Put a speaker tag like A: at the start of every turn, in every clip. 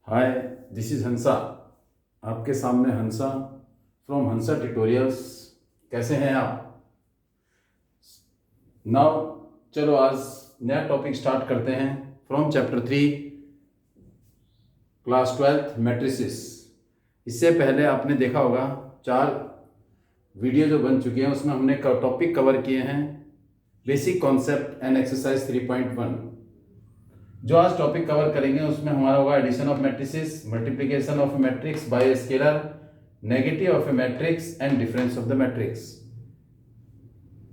A: Hi, this is हंसा। आपके सामने हंसा from Hansa tutorials. कैसे हैं आप? नाउ चलो आज नया टॉपिक स्टार्ट करते हैं फ्रॉम चैप्टर 3 क्लास 12 मैट्रिसेस। इससे पहले आपने देखा होगा 4 वीडियो जो बन चुके हैं, उसमें हमने टॉपिक कवर किए हैं बेसिक कॉन्सेप्ट एंड एक्सरसाइज 3.1। जो आज टॉपिक कवर करेंगे उसमें हमारा होगा addition of matrices, multiplication of matrix by a scalar, negative of a matrix and difference of the matrix.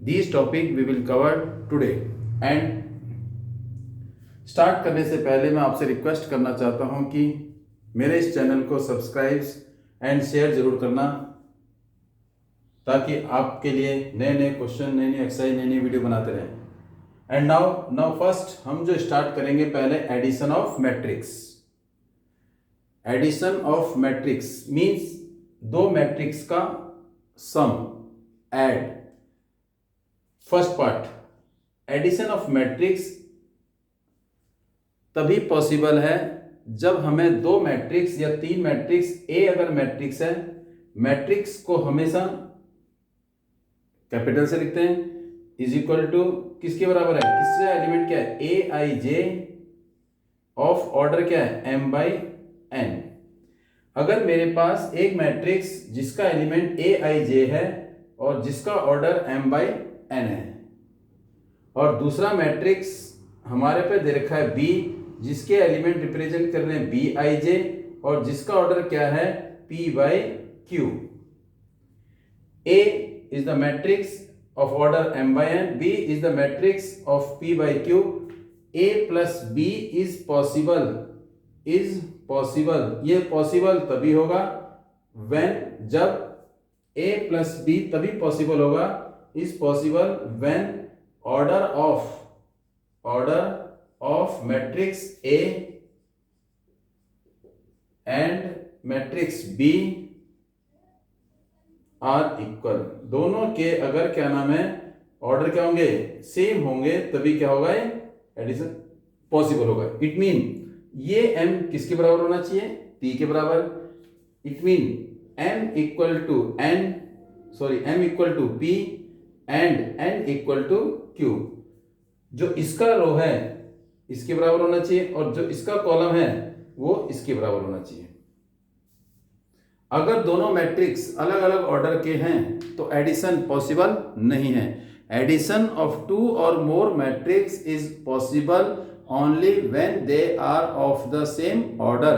A: These topic we will cover today। And start करने से पहले मैं आपसे रिक्वेस्ट करना चाहता हूं कि मेरे इस चैनल को सब्सक्राइब एंड शेयर जरूर करना, ताकि आपके लिए नए नए क्वेश्चन, नई नई एक्सरसाइज, नई नई वीडियो बनाते रहें। एंड नाउ फर्स्ट हम जो स्टार्ट करेंगे पहले addition of matrix. Addition of matrix means दो मैट्रिक्स का sum, add. First part, addition of matrix तभी पॉसिबल है जब हमें दो मैट्रिक्स या तीन मैट्रिक्स, ए अगर मैट्रिक्स है, मैट्रिक्स को हमेशा कैपिटल से लिखते हैं, इज इक्वल टू किसके बराबर है, किसका एलिमेंट क्या है, ए आई जे ऑफ ऑर्डर क्या है, एम बाई एन। अगर मेरे पास एक मैट्रिक्स जिसका एलिमेंट ए आई जे है और जिसका ऑर्डर एम बाई एन है, और दूसरा मैट्रिक्स हमारे पे दे रखा है बी, जिसके एलिमेंट रिप्रेजेंट कर रहे हैं बी आई जे और जिसका ऑर्डर क्या है, P by Q. A is the matrix of order m by n, b is the matrix of p by q, a plus b is possible। ये possible तभी होगा when, जब a plus b तभी possible होगा, is possible when order of matrix a and matrix b are equal. दोनों के अगर क्या नाम है, ऑर्डर क्या होंगे, सेम होंगे, तभी क्या होगा, एडिशन पॉसिबल होगा। इट मीन ये m किसके बराबर होना चाहिए, p के बराबर। It mean m equal to p and n equal to q। जो इसका रो है इसके बराबर होना चाहिए और जो इसका कॉलम है वो इसके बराबर होना चाहिए। अगर दोनों मैट्रिक्स अलग अलग ऑर्डर के हैं तो एडिशन पॉसिबल नहीं है। Addition of two or more matrix is possible only when they are of the same order.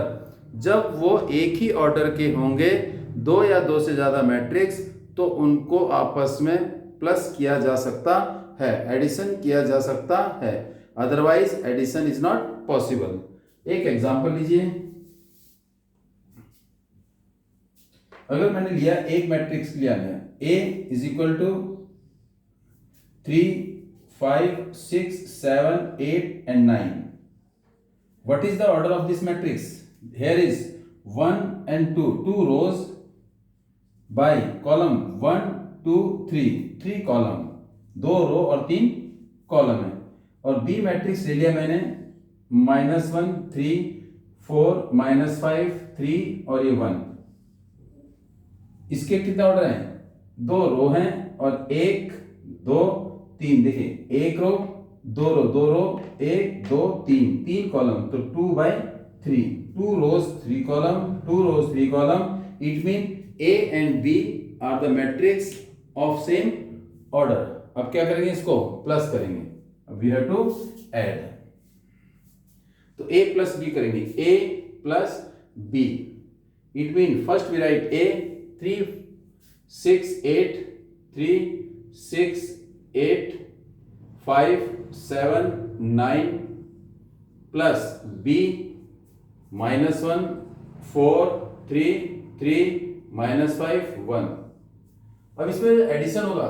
A: जब वो एक ही ऑर्डर के होंगे, दो या दो से ज्यादा मैट्रिक्स, तो उनको आपस में प्लस किया जा सकता है, एडिशन किया जा सकता है, otherwise addition is not possible. एक एग्जांपल लीजिए। अगर मैंने लिया एक मैट्रिक्स लिया है A is equal to 3, 5, 6, 7, 8 and 9। What is the order of this matrix? Here is 1 and 2, 2 rows by column 1, 2, 3, 3 column, 2 रो और 3 कॉलम है। और B मैट्रिक्स ले लिया मैंने -1, 3, 4, -5, 3 और ये 1। इसके कितने ऑर्डर हैं, 2 रो हैं और 1, 2, 3। देखिए 1 रो, 2 रो, 2 रो, 1, 2, 3 कॉलम, तो 2/3, 2 rows 3 column, 2 rows 3 column. It mean A and B are the matrix of same order. अब क्या करेंगे, इसको प्लस करेंगे। अब वी हैव टू ऐड, तो A प्लस B करेंगे, A plus B। It mean first we write A 3, 6, 8, 3, 6, 8, 5, 7, 9 plus B -1, 4, 3, 3, -5, 1। अब इसमें एडिशन होगा,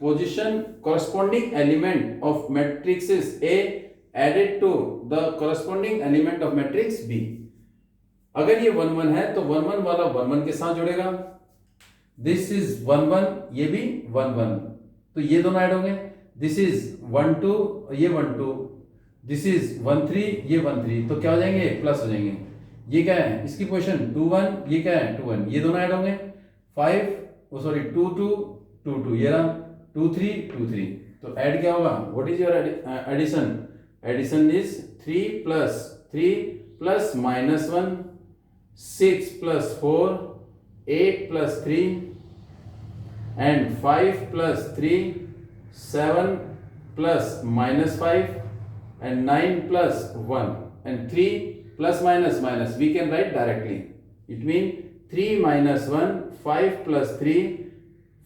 A: position corresponding element of matrices A added to the corresponding element of matrix B। अगर ये 1 1 है तो 1 1 वाला 1 1 के साथ जुड़ेगा, दिस इज 1 1, ये भी 1 1, तो ये दोनों ऐड होंगे। दिस इज 1 2, ये 1 2, दिस इज 1 3, ये 1 3, तो क्या हो जाएंगे, प्लस हो जाएंगे। ये क्या है, इसकी पोजीशन 2 1, ये क्या है 2 1, ये दोनों ऐड होंगे 5 सॉरी 2 2 2 2, ये रहा 2 3 2 3, तो ऐड क्या होगा, what is your addition, addition is 3 plus 3 plus minus 1 6 plus 4 8 plus 3 and 5 plus 3 7 plus minus 5 and 9 plus 1 and 3 plus minus minus we can write directly, it means 3 minus 1 5 plus 3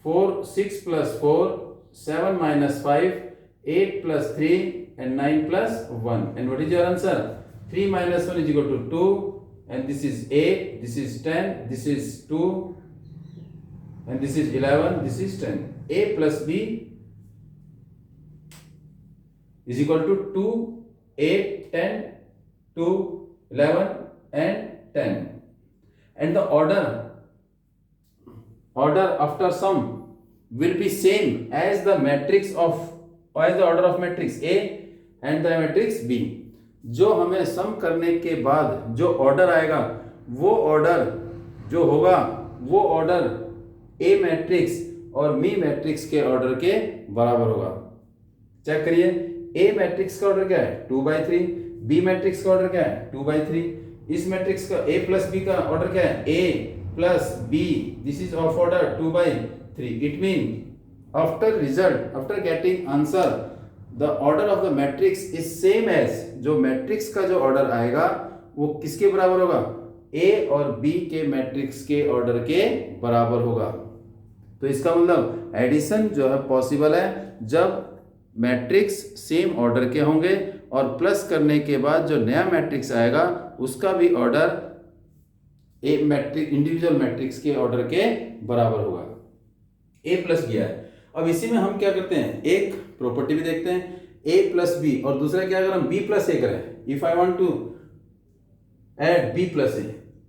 A: 4 6 plus 4 7 minus 5 8 plus 3 and 9 plus 1, and what is your answer, 3 minus 1 is equal to 2 and this is 8, this is 10, this is 2 and this is 11, this is 10. A plus B is equal to 2 8 10 2 11 and 10, and the order after sum will be same as the matrix of as the order of matrix A and the matrix B. जो हमें सम करने के बाद जो order आएगा वो order जो होगा वो ऑर्डर ए मैट्रिक्स और मी मैट्रिक्स के ऑर्डर के बराबर होगा। चेक करिए, ए मैट्रिक्स का ऑर्डर क्या है 2/3, बी मैट्रिक्स का ऑर्डर क्या है 2/3, इस मैट्रिक्स का ए प्लस बी का ऑर्डर क्या है A plus B, this is of order 2/3, it mean after result after getting answer the order of the matrix is same as, जो मैट्रिक्स का जो ऑर्डर आएगा वो किसके बराबर होगा, ए और बी के मैट्रिक्स के ऑर्डर के बराबर होगा। तो इसका मतलब एडिशन जो है पॉसिबल है जब मैट्रिक्स सेम ऑर्डर के होंगे और प्लस करने के बाद जो नया मैट्रिक्स आएगा उसका भी ऑर्डर ए मैट्रिक्स इंडिविजुअल मैट्रिक्स के ऑर्डर के बराबर होगा। ए प्लस बी है। अब इसी में हम क्या करते हैं, एक प्रॉपर्टी भी देखते हैं, ए प्लस बी, और दूसरा क्या अगर हम बी प्लस ए करें, if I want to add B plus A,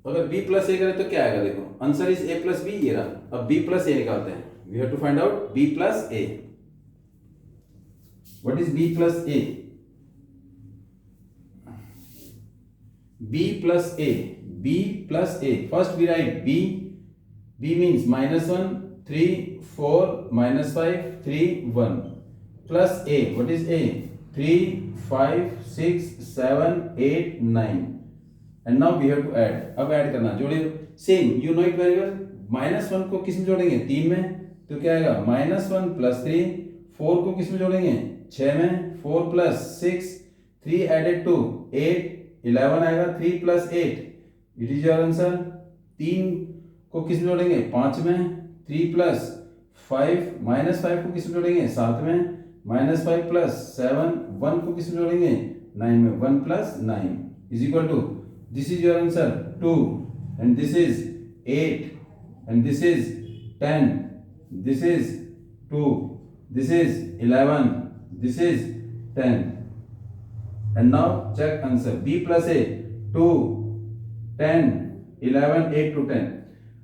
A: अगर b प्लस ए करें तो क्या आएगा, देखो answer is a plus B, ये रहा। अब b प्लस ए निकालते हैं, we have to find out b plus A. What is b plus A, b plus A, b plus A, first we write b, b means -1 3 4 -5 3 1 plus a, what is a 3 5 6 7 8 9 and now we have to add, अब add करना, जोड़े same, you know it very well, -1 को किस में जोड़ेंगे 3 में, तो क्या आएगा -1 प्लस 3, 4 को किस में जोड़ेंगे 6 में, 4 प्लस 6 3 एडेड टू 8 11 आएगा, 3 plus 8, it is your answer. 3 को किस में जोड़ेंगे 5 में, 3 प्लस 5 -5 को किस में जोड़ेंगे 7 में, -5 प्लस 7 1 को किस में जोड़ेंगे 9 में, 1 plus 9 is equal to, this is your answer 2 and this is 8 and this is 10, this is 2, this is 11, this is 10, and now check answer, b plus a 2 10 11 8 to 10।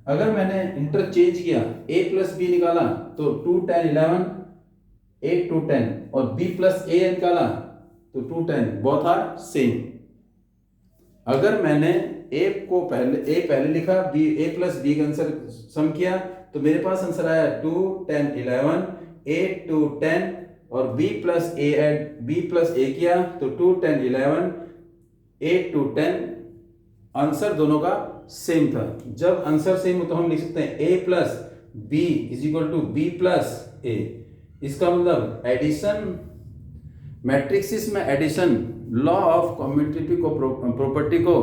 A: अगर मैंने इंटरचेंज किया a प्लस b निकाला तो 2 10 11 8 to 10 और b plus a निकाला तो 2 10, both are same. अगर मैंने a पहले लिखा, a प्लस बी का आंसर सम किया तो मेरे पास आंसर आया 2 10 11 8 to 10, और b प्लस a किया तो 2 10 11 8 to 10, आंसर दोनों का सेम था। जब आंसर सेम हो तो हम लिख सकते हैं a plus B is equal to B plus A. इसका मतलब एडिशन, मैट्रिक्सिस में एडिशन लॉ ऑफ कम्यूटेटिव को प्रॉपर्टी को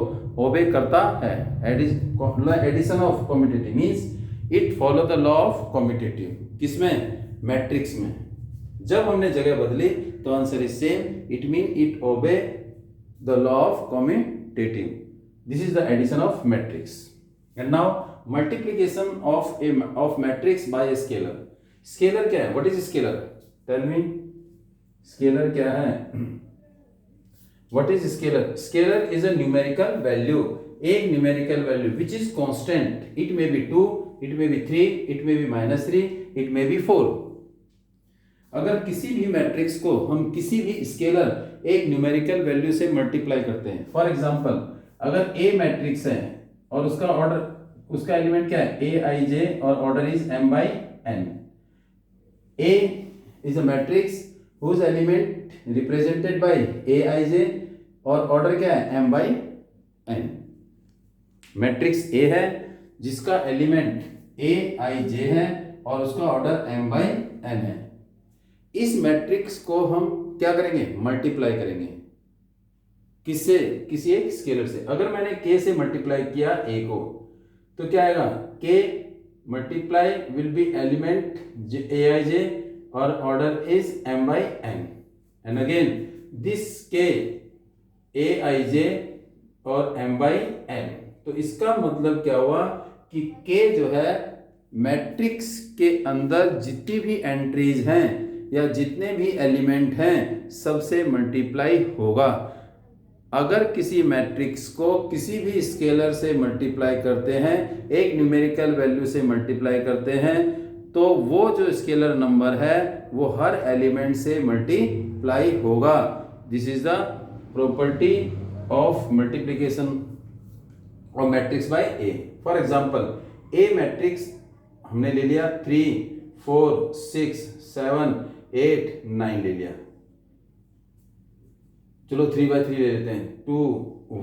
A: ओबे करता है। Addition of commutative means it follow the law of commutative, किसमें मैट्रिक्स में। जब हमने जगह बदली तो answer is same, it mean it obey the law of commutative. This is the addition of matrix. And now multiplication of matrix by scalar. Scalar क्या है, what is scalar, tell me, scalar क्या है, what is scalar? Scalar is a numerical value, एक numerical value which is constant, it may be 2, it may be 3, it may be -3, it may be 4। अगर किसी भी matrix को हम किसी भी स्केलर एक न्यूमेरिकल वैल्यू से मल्टीप्लाई करते हैं, फॉर एग्जांपल अगर ए मैट्रिक्स है और उसका ऑर्डर, उसका एलिमेंट क्या है, ए आई जे, और order is m by n. A is a matrix whose element represented by aij और ऑर्डर क्या है m by n. Matrix A है जिसका एलिमेंट aij है और उसका ऑर्डर m by n है. इस मैट्रिक्स को हम क्या करेंगे, मल्टीप्लाई करेंगे. किससे, किसी एक स्केलर से. अगर मैंने k से मल्टीप्लाई किया a को तो क्या आएगा, k multiply will be element aij और order is m by n. And again this k aij और m by n. तो इसका मतलब क्या हुआ कि k जो है मैट्रिक्स के अंदर जितनी भी एंट्रीज हैं या जितने भी एलिमेंट हैं सबसे मल्टीप्लाई होगा. अगर किसी मैट्रिक्स को किसी भी स्केलर से मल्टीप्लाई करते हैं, एक न्यूमेरिकल वैल्यू से मल्टीप्लाई करते हैं, तो वो जो स्केलर नंबर है वो हर एलिमेंट से मल्टीप्लाई होगा. This is the property of multiplication of matrix by A. For example A matrix हमने ले लिया 3 4 6 7 8 9 ले लिया. चलो 3 by 3 ले लेते हैं. 2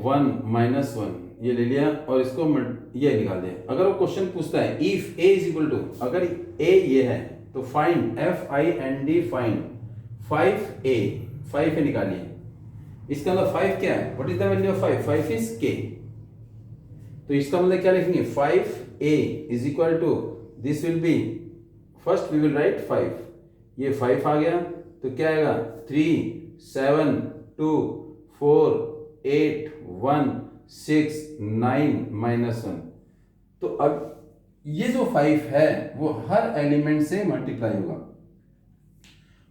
A: 1 -1 ये ले लिया और इसको ये निकाल दिया. अगर वो क्वेश्चन पूछता है if a is equal to, अगर a ये है तो फाइंड find फाइंड 5a, 5 है निकालिए. इसका मतलब 5 क्या है, what is the value of 5, 5 is k. तो इसका मतलब क्या लिखेंगे, 5a is equal to, this will be, first we will write 5, ये 5 आ गया तो क्या आएगा 3 7 2 4 8 1 6 9 -1. तो अब ये जो 5 है वो हर एलिमेंट से मल्टीप्लाई होगा.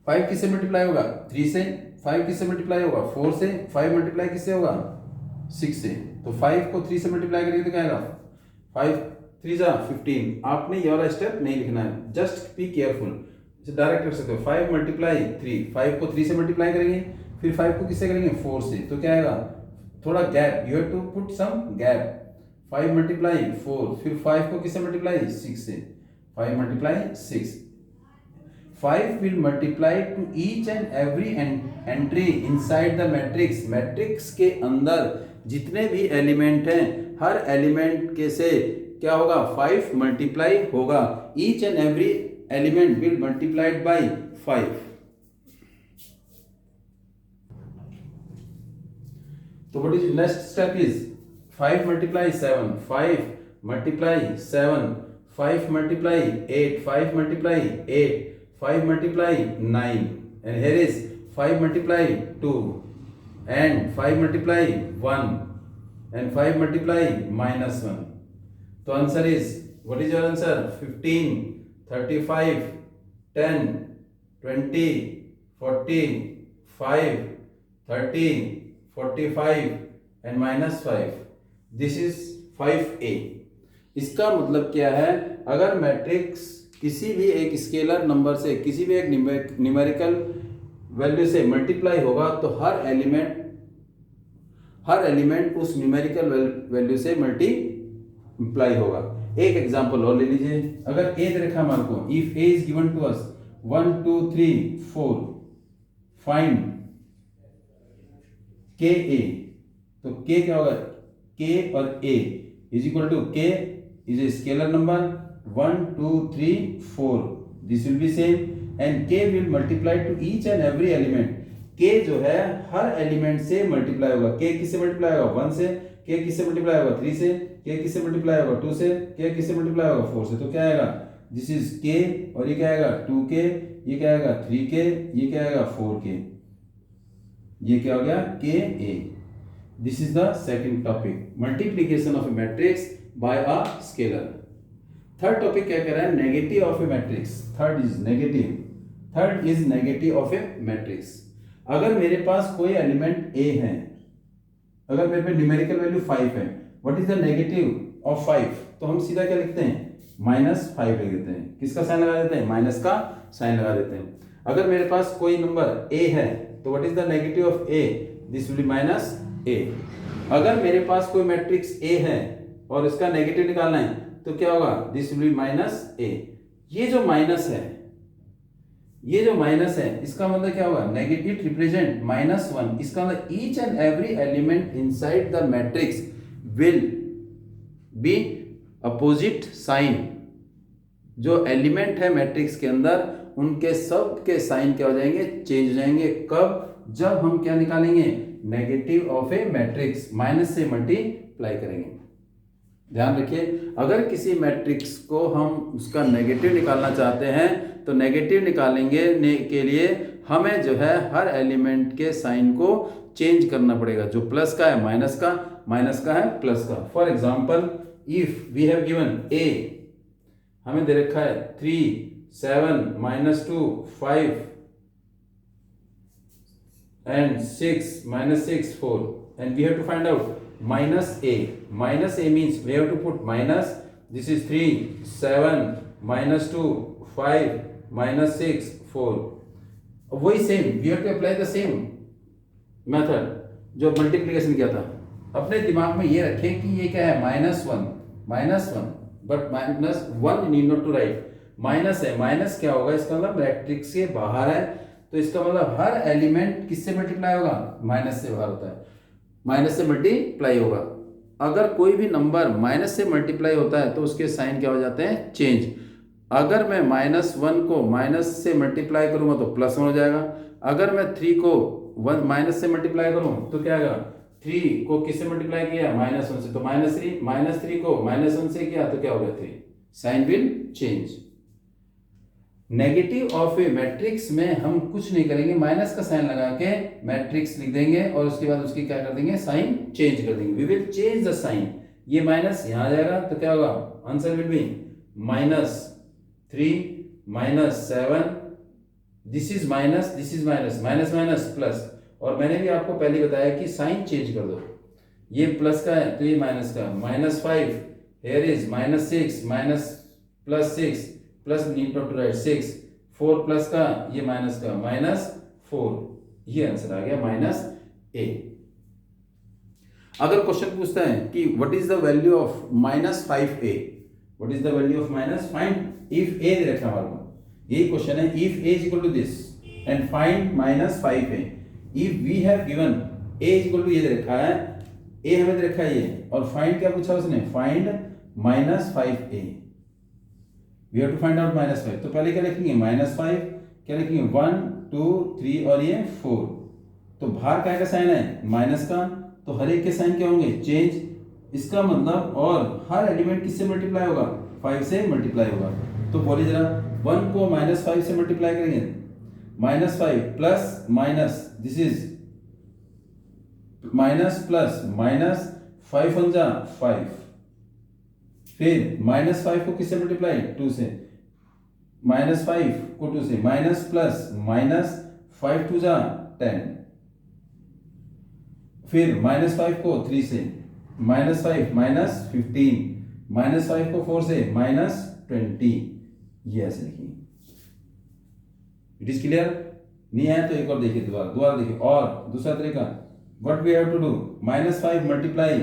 A: 5 किससे मल्टीप्लाई होगा, 3 से. 5 किससे मल्टीप्लाई होगा, 4 से. 5 मल्टीप्लाई किससे होगा, 6 से. तो 5 को 3 से मल्टीप्लाई करेंगे तो क्या आएगा, 5 3 जा 15. आपने ये वाला स्टेप नहीं लिखना है, जस्ट बी केयरफुल. डायरेक्ट कर सकते हो 5 मल्टीप्लाई 3, 5 को 3 से मल्टीप्लाई करेंगे, फिर 5 को किससे करेंगे, 4 से. तो क्या आएगा, थोड़ा gap, you have to put some gap. 5 multiply 4, फिर 5 को किससे मल्टीप्लाई, 6 से. 5 multiply 6. 5 will multiply to each and every entry inside the matrix. Matrix के अंदर जितने भी एलिमेंट हैं हर एलिमेंट के से क्या होगा, 5 मल्टीप्लाई होगा. Each and every element will multiplied by 5. तो what is next step is 5 multiply 7, 5 multiply 7, 5 multiply 8, 5 multiply 8, 5 multiply 9, and here is 5 multiply 2 and 5 multiply 1 and 5 multiply -1. So answer is, what is your answer, 15 35 10 20 40 5 30 45 and -5. This is 5a. इसका मतलब क्या है, अगर matrix किसी भी एक scalar number से किसी भी एक न्यूमेरिकल वैल्यू से मल्टीप्लाई होगा तो हर एलिमेंट उस न्यूमेरिकल वैल्यू से मल्टीप्लाई होगा. एक एग्जांपल और ले लीजिए. अगर ए दे रखा हमारे को, if a is given to us 1 2 3 4, find k a. तो के क्या होगा, के और a is equal to, k is a scalar number 1 2 3 4, this will be same, and k will multiply to each and every element. k जो है हर element से multiply होगा. k किससे multiply होगा, 1 से. k किससे मल्टीप्लाई होगा, 3 से. k किससे मल्टीप्लाई होगा, 2 से. k किससे मल्टीप्लाई होगा, 4 से. तो क्या आएगा, दिस इज k, और ये क्या आएगा 2k, ये क्या आएगा 3k, ये क्या आएगा 4k. ये क्या हो गया, k a. This is the second topic, multiplication of a matrix bye a scalar. Third topic क्या कह रहा है, negative of a matrix. Third is negative of a matrix. अगर मेरे पास कोई एलिमेंट a है, अगर मेरे पे न्यूमेरिकल वैल्यू 5 है, what is the negative of 5, तो हम सीधा क्या लिखते हैं, -5 लिख देते हैं. किसका साइन लगा देते हैं, माइनस का साइन लगा देते हैं. अगर मेरे पास कोई नंबर a है तो what is the negative of a, this will B -a. अगर मेरे पास कोई मैट्रिक्स ए है और इसका नेगेटिव निकालना है तो क्या होगा, दिस विल बी माइनस ए। ये जो माइनस है इसका मतलब क्या होगा, नेगेटिव रिप्रेजेंट -1। इसका मतलब each and every element inside the matrix will be opposite sign. जो एलिमेंट है मैट्रिक्स के अंदर उनके सब के साइन क्या हो जाएंगे, चेंज हो जाएंगे। कब, जब हम क्या निकालेंगे, negative of a matrix, minus से मल्टीप्लाई करेंगे। ध्यान रखिए, अगर किसी मैट्रिक्स को हम उसका नेगेटिव निकालना चाहते हैं तो नेगेटिव निकालेंगे के लिए हमें जो है हर एलिमेंट के साइन को चेंज करना पड़ेगा। जो प्लस का है माइनस का, माइनस का है प्लस का। For example, if we have given A, हमें दे रखा है 3, 7, -2, 5 and 6, -6, 4, and we have to find out minus a. Minus a means we have to put minus. This is 3, 7, -2, 5, -6, 4. वही same, we have to apply the same method जो multiplication किया था। अपने दिमाग में ये रखें कि ये क्या है, -1, but -1 need not to write. Minus है, माइनस क्या होगा, इसका मतलब मैट्रिक्स के बाहर है, तो इसका मतलब हर एलिमेंट किससे मल्टीप्लाई होगा, माइनस से बाहर होता है, माइनस से मल्टीप्लाई होगा। अगर कोई भी नंबर माइनस से मल्टीप्लाई होता है तो उसके साइन क्या हो जाते हैं, चेंज। अगर मैं -1 को माइनस से मल्टीप्लाई करूंगा तो +1 हो जाएगा। अगर मैं 3 को माइनस से मल्टीप्लाई करूं तो क्या आएगा, 3 को किससे मल्टीप्लाई किया, -1 से, तो -3 को -1 से किया तो क्या हो गया, 3। Sign will change. Negative of a matrix में हम कुछ नहीं करेंगे, माइनस का साइन लगा के मैट्रिक्स लिख देंगे और उसके बाद उसकी क्या कर देंगे, साइन चेंज कर देंगे। We will change the sign. ये माइनस यहां आ जाएगा तो क्या होगा, answer will be -3, -7, this is minus, this is minus, minus minus plus. और मैंने भी आपको पहले बताया कि साइन चेंज कर दो। ये प्लस का है तो ये माइनस का, -5, here is -6, +6 plus need not to write 6, 4 plus का, ये माइनस का, -4। ये आंसर आ गया -a। अगर क्वेश्चन पूछता है कि what is the value of -5a, what is the value of minus, find if a दे रखा हमारे को, यही क्वेश्चन है, if a is equal to this and find -5a। If we have given a is equal to, ये दे रखा है, a हमें दे रखा है ये, और फाइंड क्या पूछा उसने, find -5a। We have to find out -5। तो पहले क्या लिखेंगे, -5, क्या लिखेंगे, 1, 2, 3 और ये 4। तो बाहर क्या का साइन है, माइनस का, तो हर एक के साइन क्या होंगे, चेंज। इसका मतलब, और हर एलिमेंट किससे मल्टीप्लाई होगा, 5 से मल्टीप्लाई होगा। तो बोलिए जरा, 1 को -5 से मल्टीप्लाई करेंगे, -5 plus minus, this is minus plus minus, 5 1 जा 5, फिर -5 को किससे मल्टीप्लाई, 2 से, -5 को 2 से, माइनस प्लस माइनस, 5 2 जा 10, फिर -5 को 3 से, -5 -15, -5 को 4 से, -20। ये ऐसे लिखिए। It is clear? नहीं आया तो एक और देखिए, दोबारा देखिए। और दूसरा तरीका, what we have to do, -5 multiply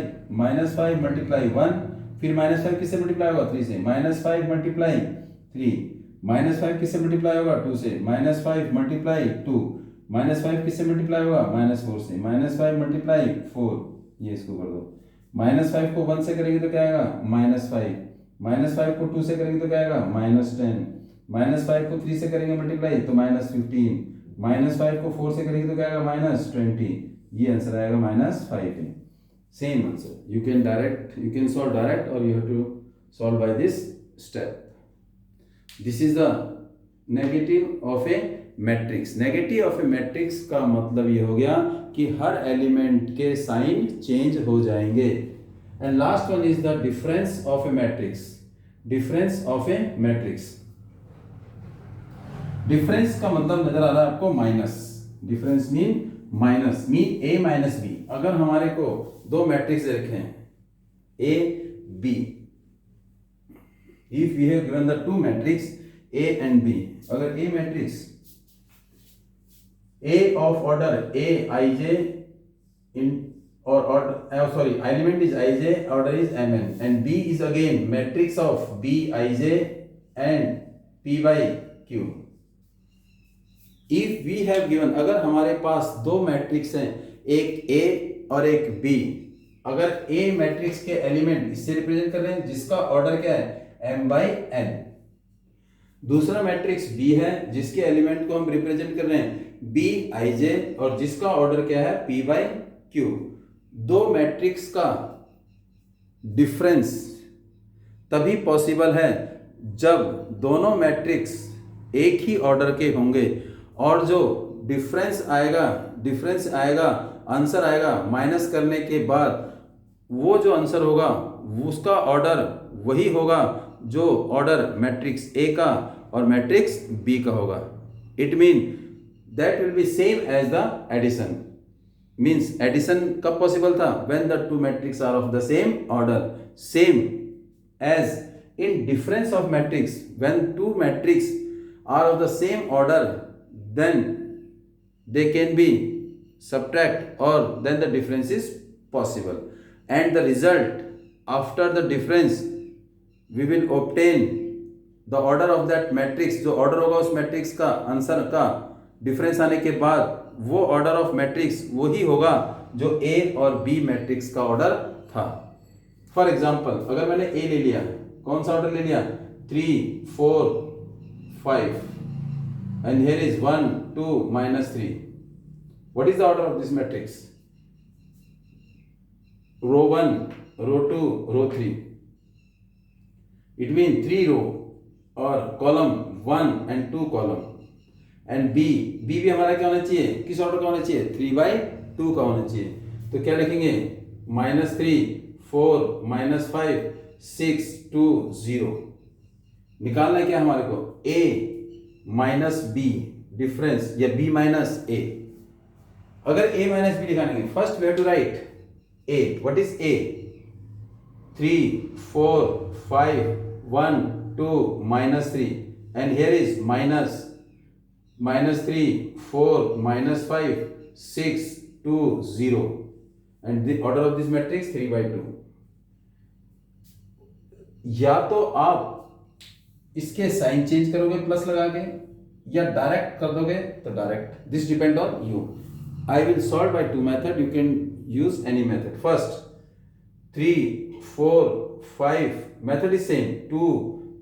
A: 1, फिर -5 किससे मल्टीप्लाई होगा, 3 से, -5 मल्टीप्लाई 3, -5 किससे मल्टीप्लाई होगा, 2 से, -5 मल्टीप्लाई 2, -5 किससे मल्टीप्लाई होगा, -4 से, -5 मल्टीप्लाई 4, ये इसको कर दो। -5 को 1 से करेंगे तो क्या आएगा, -5, -5 को 2 से करेंगे तो क्या आएगा, -10, -5 को 3 से करेंगे मल्टीप्लाई तो -15, -5 को 4 से करेंगे तो क्या आएगा, -20। ये आंसर आएगा -5। Same answer. You can solve direct, or you have to solve by this step. This is the negative of a matrix. Negative of a matrix का मतलब ये हो गया कि हर एलिमेंट के साइन चेंज हो जाएंगे। And last one is the difference of a matrix. Difference of a matrix. Difference का मतलब नजर आ रहा है आपको minus. Difference mean minus, mean a minus b। अगर हमारे को दो मैट्रिक्स दे रखे हैं a b, if we have given the two matrix a and b, अगर a matrix a of order a ij in or sorry, element is ij, order is mn, and B is again matrix of B, ij and P by Q. If we have given, अगर हमारे पास दो matrix हैं, एक A और एक B, अगर A matrix के element इससे रिप्रेजेंट कर रहे हैं जिसका ऑर्डर क्या है m by n, दूसरा मैट्रिक्स B है जिसके एलिमेंट को हम रिप्रेजेंट कर रहे हैं B ij और जिसका ऑर्डर क्या है P by Q. दो मैट्रिक्स का डिफरेंस तभी पॉसिबल है जब दोनों मैट्रिक्स एक ही ऑर्डर के होंगे और जो डिफरेंस आएगा आंसर आएगा माइनस करने के बाद, वो जो आंसर होगा उसका ऑर्डर वही होगा जो ऑर्डर मैट्रिक्स ए का और मैट्रिक्स बी का होगा. It mean that will be same as the addition. Means addition कब पॉसिबल था? When the two matrix are of the same order. Same as in difference of matrix, when two matrix are of the same order, then they can be subtract or then the difference is possible, and the result after the difference we will obtain the order of that matrix. जो order होगा उस matrix का answer का difference आने के बाद वो order of matrix वही होगा जो A और B matrix का order था. For example, अगर मैंने A ले लिया, कौन सा ऑर्डर ले लिया? 3 4 5 and here is 1 2 -3. What is the order of this matrix? Row 1, row 2, row 3. It means 3 row or column 1 and 2 column. And B भी हमारा क्या होना चाहिए? किस ऑर्डर का होना चाहिए? 3/2 का होना चाहिए. तो क्या लिखेंगे? -3 4 -5 6 2 0. निकालना है क्या हमारे को? A माइनस B डिफरेंस या B माइनस A. अगर A माइनस B निकालेंगे, first we have to write A. What is A? 3 4 5 1 2 -3 and here is -3 4 -5 6 2 0 and the order of this matrix 3/2. या तो आप इसके साइन चेंज करोगे प्लस लगा के, या डायरेक्ट कर दोगे तो direct. This depend on you. I will solve by two method. You can use any method. First 3 4 5 method is same. 2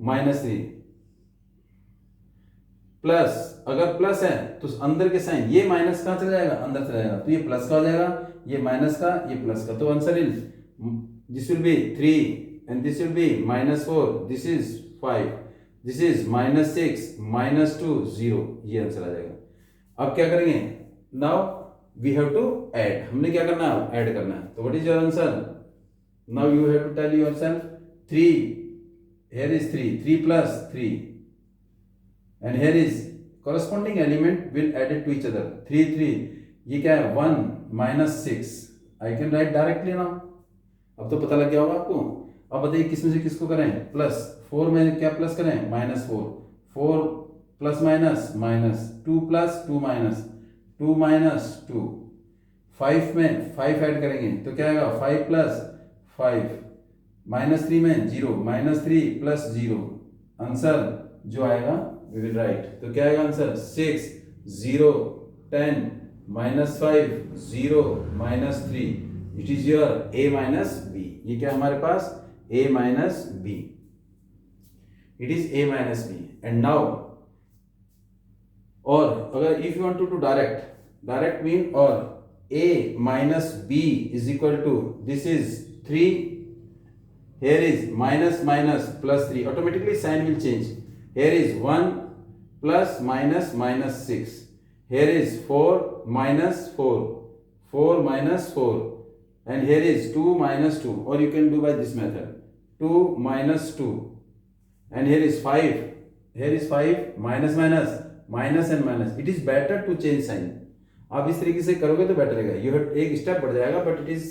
A: -3 plus, अगर प्लस है तो अंदर के साइन, ये माइनस कहां चला जाएगा? अंदर चला जाएगा. तो ये प्लस का हो जाएगा, ये माइनस का, ये प्लस का. तो answer is this will be 3 and this will be -4, this is 5, this is -6 -2 0. ये आंसर आ जाएगा. अब क्या करेंगे? Now we have to add. हमने क्या करना है? ऐड करना है. तो what is your answer? Now you have to tell yourself 3, here is 3 plus 3 and here is corresponding element will add it to each other. 3 ये क्या है? 1 -6. I can write directly now. अब तो पता लग गया होगा आपको. अब बताइए किसमें से किसको करें? प्लस. 4 में क्या प्लस करें? -4. 4 plus minus minus. 2 plus 2 minus 2 -2. 5 में 5 ऐड करेंगे तो क्या आएगा? 5 प्लस 5. -3 में 0. -3 प्लस 0. आंसर जो आएगा वी विल राइट. तो क्या आएगा answer? 6 0 10 -5 0 -3. It is your A minus B. ये क्या हमारे पास? A minus B. It is A minus B. And now, or अगर if you want to do direct mean or A minus B is equal to, this is 3, here is minus plus 3. Automatically sign will change. Here is 1 plus -6. Here is 4 minus 4. 4 minus 4. And here is 2 minus 2. Or you can do by this method. 2 minus 2 and here is 5. Here is 5 minus and minus. It is better to change sign. आप इस तरीके से करोगे तो better रहेगा. You have एक step बढ़ जाएगा but it is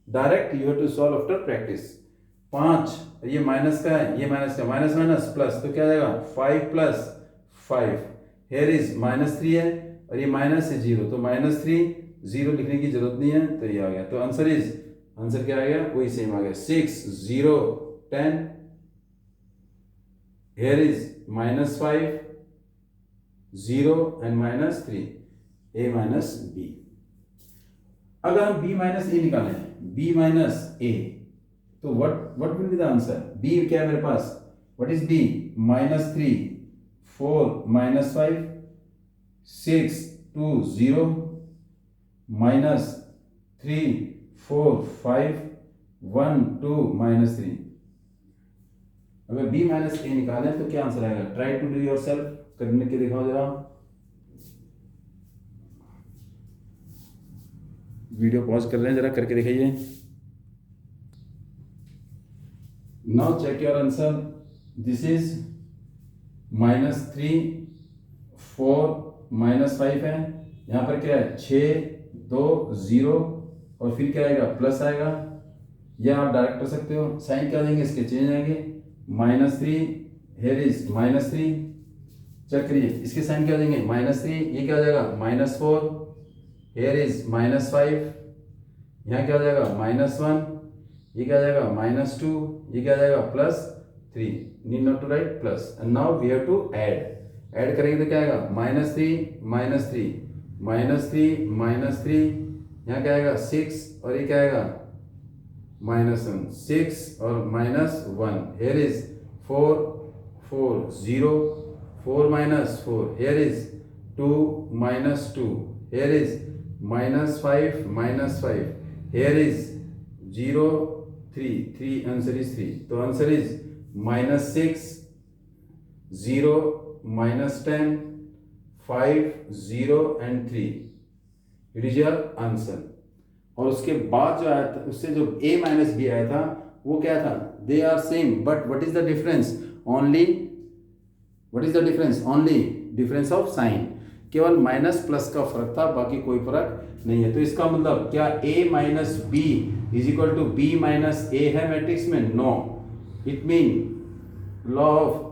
A: direct. You have to solve after practice. 5 ये माइनस का है, ये माइनस का, माइनस प्लस तो क्या जाएगा? 5 plus 5. Here is -3 है और ये माइनस है 0 तो -3 जीरो लिखने की जरूरत नहीं है, तो ये आ गया। तो आंसर क्या आ गया, वही सेम आ गया 6 0 10। here is -5 0 and -3, a minus b। अगर हम b माइनस ए निकालें, b माइनस ए, तो what will be the answer. b क्या है मेरे पास, व्हाट इज b, -3 4 -5 6 2 0 -3 4 5 1 2 -3। अगर b माइनस ए निकालें तो क्या आंसर आएगा, try to do yourself, करने के दिखाओ जरा। वीडियो पॉज कर रहे हैं, जरा करके दिखाइए। Now check your answer. This is -3 4 -5 है, यहाँ पर क्या है 6 2 0 और फिर क्या आएगा प्लस आएगा, या आप डायरेक्ट कर सकते हो, साइन क्या देंगे इसके चेंज आएंगे, -3 here is -3। चेक करिए इसके साइन क्या देंगे, -3, ये क्या हो जाएगा -4, here is -5, यहाँ क्या हो जाएगा -1, ये क्या हो जाएगा -2, ये क्या हो जाएगा +3, need not to write plus. And now we have to add करेंगे तो क्या आएगा -3 -3 -3 यहाँ क्या आएगा 6 और ये क्या आएगा -1, 6 और -1, here is 4 4 0 4 -4, here is 2 -2, here is -5 -5, here is 0 3 answer is 3। तो answer is -6 0 -10 5 0 and 3, it is your answer. और उसके बाद जो आया था उससे जो a माइनस बी आया था वो क्या था, they are same but what is the difference, only difference of sign, केवल माइनस प्लस का फर्क था, बाकी कोई फर्क नहीं है। तो इसका मतलब क्या a minus B is equal to B minus A है मैट्रिक्स में, no, it mean law of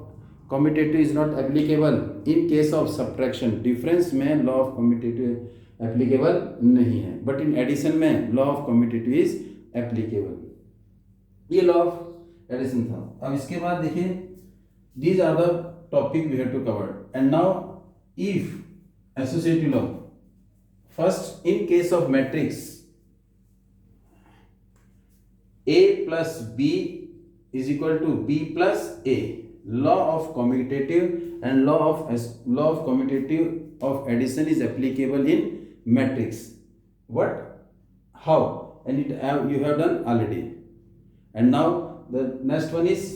A: commutative is not applicable in case of subtraction. Difference में लॉ ऑफ कम्यूटेटिव एप्लीकेबल नहीं है, बट इन एडिशन में law of commutative is applicable. ये law of addition था। अब इसके बाद देखिए, these are the topic we have to cover. And now if associative law, first in case of matrix a plus B is equal to B plus a, law of commutative and law of commutative of addition is applicable in matrix. What, how, and you have done already. And now the next one is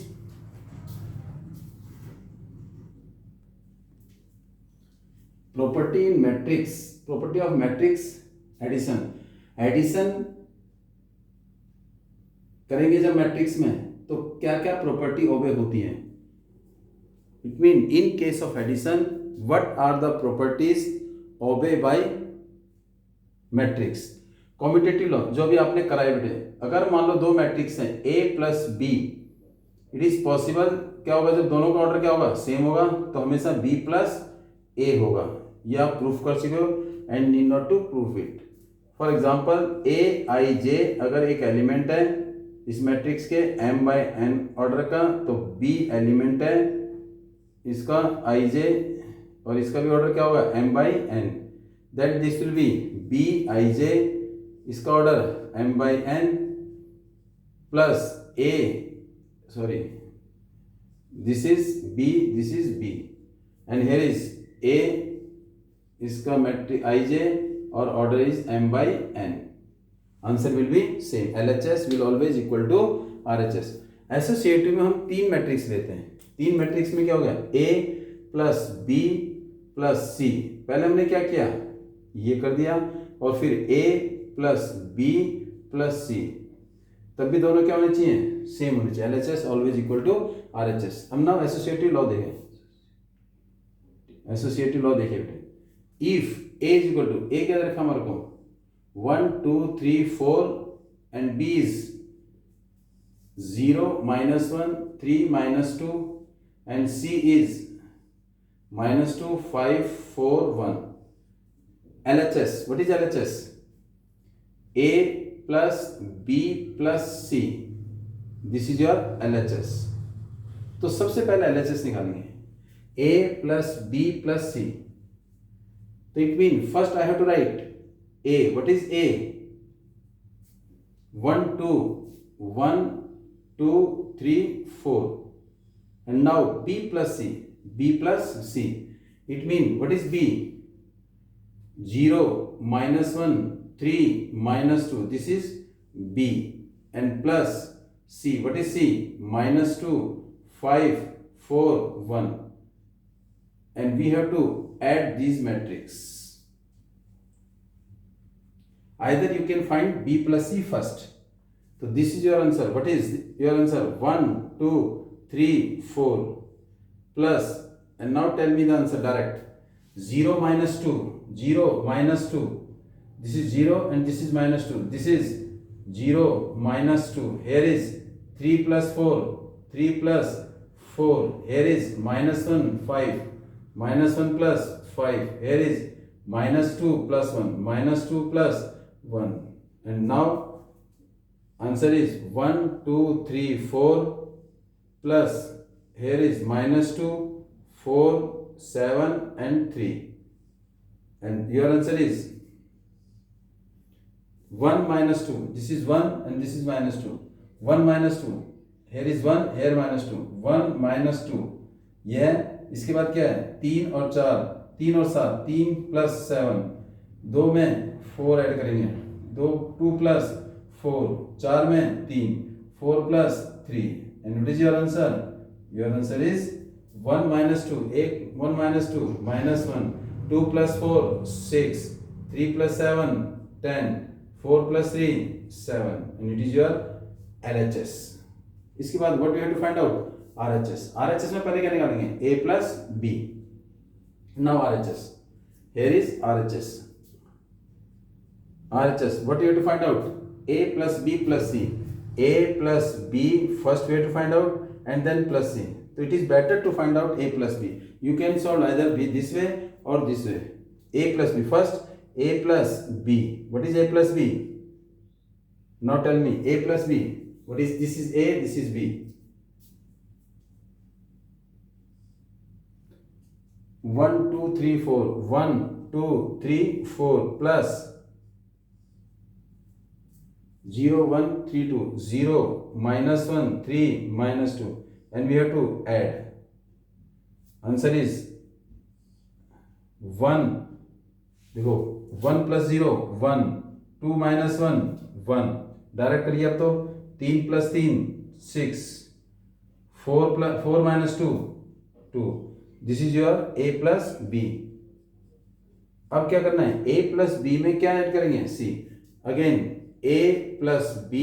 A: property in matrix, property of matrix addition करेंगे जब matrix में तो क्या क्या property ओबे होती हैं। It means in case of addition, what are the properties obeyed by matrix? Commutative law जो भी आपने कराए बेटे, अगर मान लो दो मैट्रिक्स हैं A plus B, it is possible क्या होगा, जब दोनों का ऑर्डर क्या होगा सेम होगा तो हमेशा B प्लस A होगा, ये आप प्रूफ कर चुके हो and need not to prove it. For example Aij अगर एक एलिमेंट है इस मैट्रिक्स के m/n ऑर्डर का, तो B एलिमेंट है इसका ij और इसका भी ऑर्डर क्या होगा m/n, that this will be Bij, इसका order m/n plus a, sorry this is b and here is a, इसका मैट्रिक्स ij और order is m/n, answer will be same, LHS will always equal to RHS। Associative में हम तीन matrix लेते हैं, तीन matrix में क्या हो गया A प्लस बी प्लस सी, पहले हमने क्या किया ये कर दिया और फिर A प्लस बी प्लस सी, तब भी दोनों क्या होने चाहिए सेम होने चाहिए, LHS always equal to RHS। हम ना एसोसिएटिव लॉ देखें, एसोसिएटिव लॉ देखें बेटे, if A is equal to, A क्या रखा हमारे को 1 2 3 4 and B is 0 -1 3 -2 and C is -2 5 4 1। LHS, what is LHS? A plus B plus C, this is your LHS। तो सबसे पहले LHS निकालेंगे A plus B plus C। तो it mean first I have to write A। What is A? 1 2 1 2 3 4। and now B plus C, B plus C, it mean what is B? 0 minus 1 3 minus 2, this is B, and plus C, what is C? minus 2 5 4 1, and we have to add these matrix. Either you can find B plus C first. So this is your answer. What is your answer? 1 2 3 4 plus, and now tell me the answer direct. 0 minus 2, 0 minus 2, this is 0 and this is minus 2, this is 0 minus 2. Here is 3 plus 4, 3 plus 4, here is minus 1 5, minus 1 plus 5, here is minus 2 plus 1, minus 2 plus 1, and now answer is 1 2 3 4 plus, here is minus 2 4 7 and 3, and your answer is 1 minus 2, this is 1 and this is minus 2, 1 minus 2, here is 1, here minus 2, 1 minus 2, यह इसके बाद क्या है 3 और 4, 3 और 7, 3 plus 7, 2 में 4 add करेंगे, 2 plus 4, 4 में 3, 4 plus 3, and what is your answer? Your answer is 1 minus 2, 1 minus 2, minus 1, 2 plus 4 6, 3 plus 7 10, 4 plus 3 7, and it is your LHS. इसके बाद what we have to find out? RHS. RHS में पहले क्या निकालेंगे? A plus B. Now RHS. Here is RHS. RHS. What you have to find out? A plus B plus C. A plus B first we have to find out, and then plus C. So it is better to find out A plus B. You can solve either B this way or this way. A plus B first. A plus B. What is A plus B? Now tell me A plus B. What is this? Is A, this is B. 1 2 3 4, 1 2 3 4 plus 0 1 3 2, 0 minus 1 3 minus 2, and we have to add. Answer is 1. देखो 1 plus 0 1, 2 minus 1 1, direct करिए अब तो 3 plus 3 6, 4 minus 2 2, this is your A plus B. अब क्या करना है? A plus B में क्या ऐड करेंगे? C. Again A plus B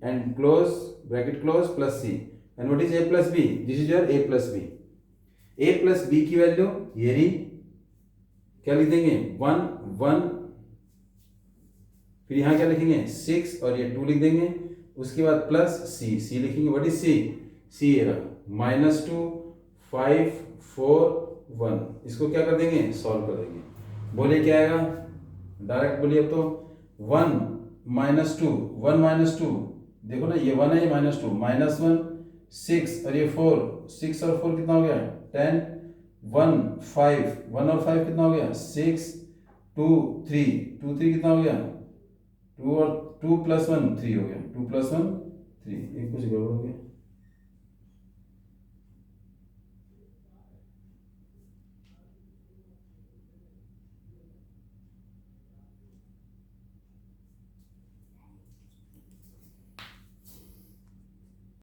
A: and close bracket close plus C, and what is A plus B? This is your A plus B. A plus B की value ये रही, क्या लिख देंगे? 1 1, फिर यहाँ क्या लिखेंगे? 6 और ये 2 लिख देंगे, उसके बाद प्लस C लिखेंगे. व्हाट इज C ये रहा minus 2 5 4 1. इसको क्या कर देंगे? सॉल्व कर देंगे. बोलिए क्या आएगा? डायरेक्ट बोलिए. अब तो 1 minus 2, 1 minus 2, देखो ना ये 1 है, ये minus 2, minus 1 6 और ये 4, 6 और 4 कितना हो गया? 10, 1 5, 1 और 5 कितना हो गया? 6 2 3, 2 3 कितना हो गया? 2 और 2 plus 1 3 हो गया, 2 plus 1 3. ये कुछ गड़बड़ हो गया.